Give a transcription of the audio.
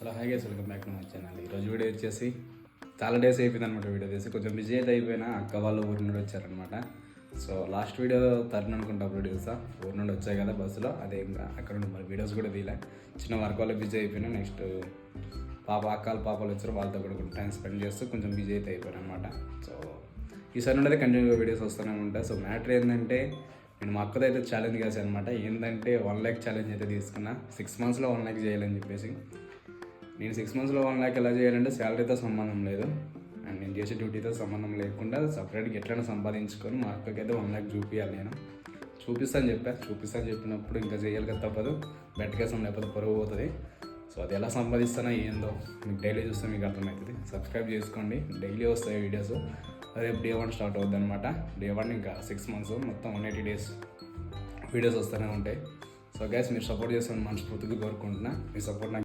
Hello hi guys, welcome back to my channel. ఈరోజు video వచ్చేసి చాలా డేస్ అయిపోయింది అనమాట. వీడియో చేసి కొంచెం బిజీ అయితే అయిపోయినా అక్క వాళ్ళు ఊరి నుండి వచ్చారనమాట. సో లాస్ట్ వీడియో తరుణ్ అనుకుంటా అప్లోడ్ చేస్తా. ఊరి నుండి వచ్చాయి కదా బస్సులో, అదే అక్కడ నుండి మరి వీడియోస్ కూడా తీయలే. చిన్న వర్క్ వల్ల బిజీ అయిపోయినా. నెక్స్ట్ పాపలు వచ్చారు, వాళ్ళతో కూడా టైం స్పెండ్ చేస్తూ కొంచెం బిజీ అయితే అయిపోయాను అనమాట. సో ఈసారి నుండి కంటిన్యూగా వీడియోస్ వస్తూనే ఉంటాయి. సో మ్యాటర్ ఏంటంటే, నేను మా అక్కతో అయితే ఛాలెంజ్ చేశాను అనమాట. ఏంటంటే 1 lakh ఛాలెంజ్ అయితే తీసుకున్నా. 6 monthsలో 1 lakh చేయాలని చెప్పేసి. నేను 6 monthsలో 1 lakh ఎలా చేయాలంటే శాలరీతో సంబంధం లేదు, అండ్ నేను చేసే డ్యూటీతో సంబంధం లేకుండా సపరేట్గా ఎట్లైనా సంపాదించుకొని మా అక్కకైతే 1 lakh చూపించాలి. నేను చూపిస్తాను చెప్పినప్పుడు ఇంకా చేయాలి కదా, తప్పదు. బెట్టకేసం లేకపోతే పరువు పోతుంది. సో అది ఎలా సంపాదిస్తానో ఏందో మీకు డైలీ చూస్తే మీకు అర్థమవుతుంది. సబ్స్క్రైబ్ చేసుకోండి, డైలీ వస్తాయి వీడియోస్. రేపు Day 1 స్టార్ట్ అవుద్ది అనమాట. Day 1 ఇంకా 6 months, మొత్తం 180 days వీడియోస్ వస్తూనే ఉంటాయి. సో గైస్, మీరు సపోర్ట్ చేస్తామని మనస్ఫూర్తిగా కోరుకుంటున్నా. మీ సపోర్ట్ నాకు